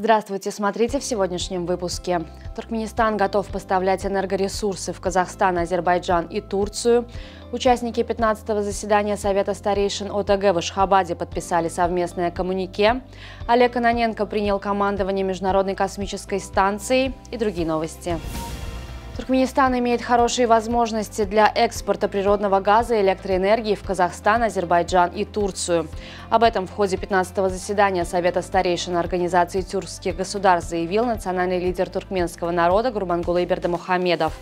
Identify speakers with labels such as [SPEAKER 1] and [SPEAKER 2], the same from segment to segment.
[SPEAKER 1] Здравствуйте, смотрите в сегодняшнем выпуске. Туркменистан готов поставлять энергоресурсы в Казахстан, Азербайджан и Турцию. Участники 15-го заседания Совета старейшин ОТГ в Ашхабаде подписали совместное коммюнике. Олег Кононенко принял командование Международной космической станции и другие новости. Туркменистан имеет хорошие возможности для экспорта природного газа и электроэнергии в Казахстан, Азербайджан и Турцию. Об этом в ходе 15-го заседания Совета старейшин Организации тюркских государств заявил национальный лидер туркменского народа Гурбангулы Бердымухамедов.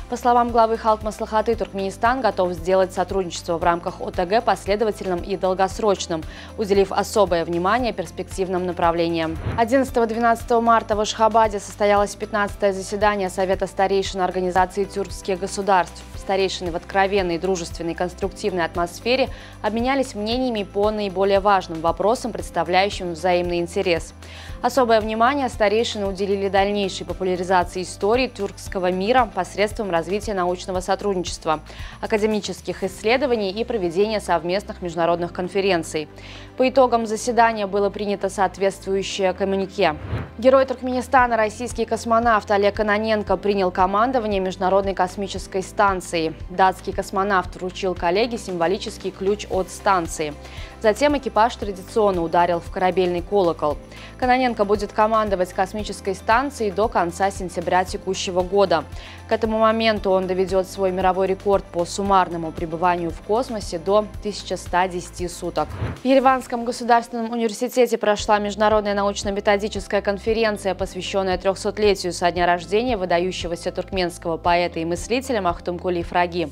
[SPEAKER 1] По словам главы Халк Маслихаты, Туркменистан готов сделать сотрудничество в рамках ОТГ последовательным и долгосрочным, уделив особое внимание перспективным направлениям. 11-12 марта в Ашхабаде состоялось 15-е заседание Совета старейшин Организации тюркских государств. Старейшины в откровенной, дружественной, конструктивной атмосфере обменялись мнениями по наиболее важным вопросам, представляющим взаимный интерес. Особое внимание старейшины уделили дальнейшей популяризации истории тюркского мира посредством развития научного сотрудничества, академических исследований и проведения совместных международных конференций. По итогам заседания было принято соответствующее коммюнике. Герой Туркменистана, российский космонавт Олег Кононенко принял командование Международной космической станции. Датский космонавт вручил коллеге символический ключ от станции. Затем экипаж традиционно ударил в корабельный колокол. Кононенко будет командовать космической станцией до конца сентября текущего года. К этому моменту он доведет свой мировой рекорд по суммарному пребыванию в космосе до 1110 суток. В Ереванском государственном университете прошла международная научно-методическая конференция, посвященная 300-летию со дня рождения выдающегося туркменского поэта и мыслителя Махтумкули Ифраги.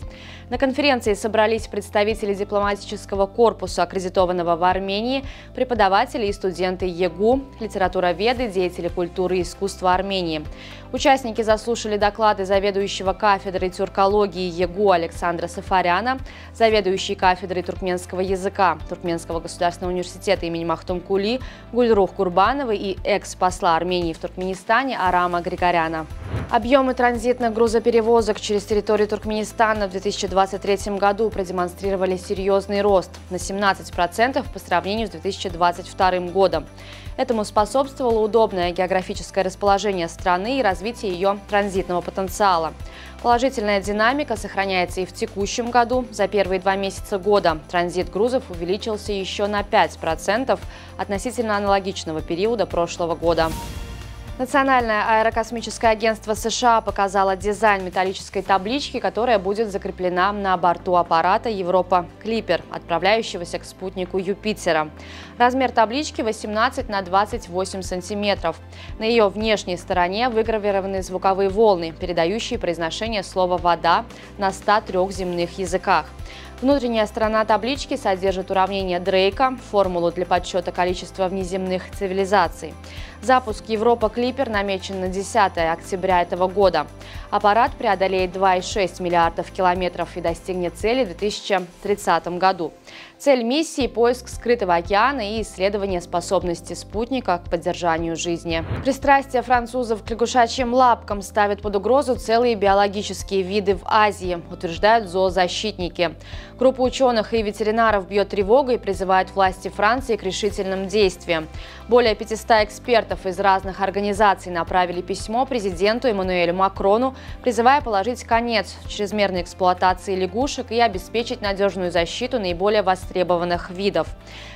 [SPEAKER 1] На конференции собрались представители дипломатического корпуса, аккредитованного в Армении, преподаватели и студенты ЕГУ, литературоведы, деятели культуры и искусства Армении. Участники заслушали доклады заведующего кафедрой тюркологии ЕГУ Александра Сафаряна, заведующей кафедрой туркменского языка Туркменского государственного университета имени Махтумкули Гульрух Курбановой и экс-посла Армении в Туркменистане Арама Григоряна. Объемы транзитных грузоперевозок через территорию Туркменистана в 2023 году продемонстрировали серьезный рост на 17% по сравнению с 2022 годом. Этому способствовало удобное географическое расположение страны и развитие ее транзитного потенциала. Положительная динамика сохраняется и в текущем году. За первые 2 месяца года транзит грузов увеличился еще на 5% относительно аналогичного периода прошлого года. Национальное аэрокосмическое агентство США показало дизайн металлической таблички, которая будет закреплена на борту аппарата Европа Клипер, отправляющегося к спутнику Юпитера. Размер таблички 18 на 28 сантиметров. На ее внешней стороне выгравированы звуковые волны, передающие произношение слова «вода» на 103 земных языках. Внутренняя сторона таблички содержит уравнение Дрейка, формулу для подсчета количества внеземных цивилизаций. Запуск Европа Клипер намечен на 10 октября этого года. Аппарат преодолеет 2,6 миллиардов километров и достигнет цели в 2030 году. Цель миссии – поиск скрытого океана и исследование способности спутника к поддержанию жизни. Пристрастие французов к лягушачьим лапкам ставит под угрозу целые биологические виды в Азии, утверждают зоозащитники. Группа ученых и ветеринаров бьет тревогу и призывает власти Франции к решительным действиям. Более 500 экспертов из разных организаций направили письмо президенту Эммануэлю Макрону, призывая положить конец чрезмерной эксплуатации лягушек и обеспечить надежную защиту наиболее востребованных видов.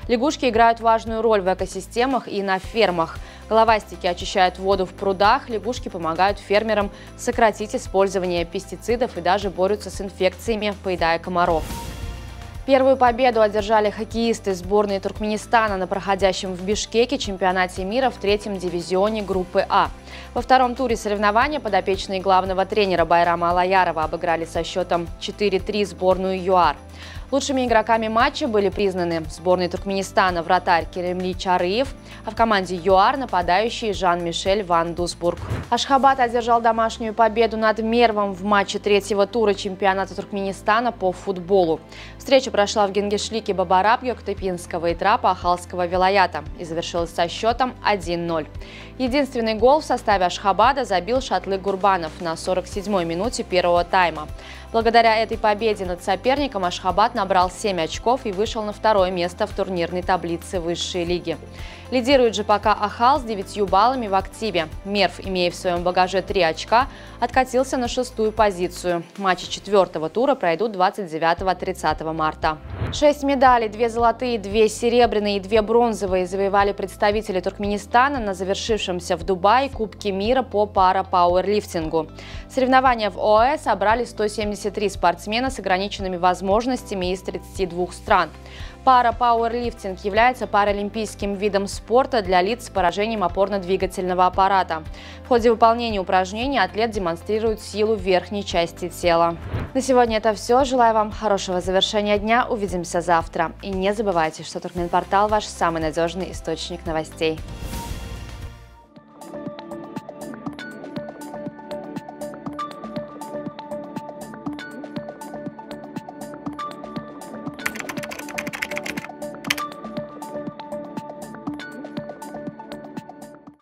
[SPEAKER 1] Лягушки играют важную роль в экосистемах и на фермах. Головастики очищают воду в прудах, лягушки помогают фермерам сократить использование пестицидов и даже борются с инфекциями, поедая комаров. Первую победу одержали хоккеисты сборной Туркменистана на проходящем в Бишкеке чемпионате мира в 3-м дивизионе группы А. Во втором туре соревнования подопечные главного тренера Байрама Алаярова обыграли со счетом 4-3 сборную ЮАР. Лучшими игроками матча были признаны в сборной Туркменистана вратарь Керемли Чарыев, а в команде ЮАР нападающий Жан-Мишель Ван Дусбург. Ашхабад одержал домашнюю победу над Мервом в матче 3-го тура чемпионата Туркменистана по футболу. Встреча прошла в Генгешлике Бабараб Гёктепинского и Трапа Ахалского вилаята и завершилась со счетом 1-0. Единственный гол в составе Ашхабада забил Шатлык Гурбанов на 47-й минуте первого тайма. Благодаря этой победе над соперником Ашхабад набрал 7 очков и вышел на второе место в турнирной таблице высшей лиги. Лидирует же пока Ахал с 9 баллами в активе. Мерв, имея в своем багаже 3 очка, откатился на 6-ю позицию. Матчи 4-го тура пройдут 29-30 марта. 6 медалей, 2 золотые, 2 серебряные и 2 бронзовые завоевали представители Туркменистана на завершившемся в Дубае Кубке мира по пара-пауэрлифтингу. Соревнования в ОАЭ собрали 173 спортсмена с ограниченными возможностями из 32 стран. Пара-пауэрлифтинг является паралимпийским видом спорта для лиц с поражением опорно-двигательного аппарата. В ходе выполнения упражнений атлет демонстрирует силу верхней части тела. На сегодня это все. Желаю вам хорошего завершения дня. Увидимся завтра. И не забывайте, что Туркменпортал – ваш самый надежный источник новостей.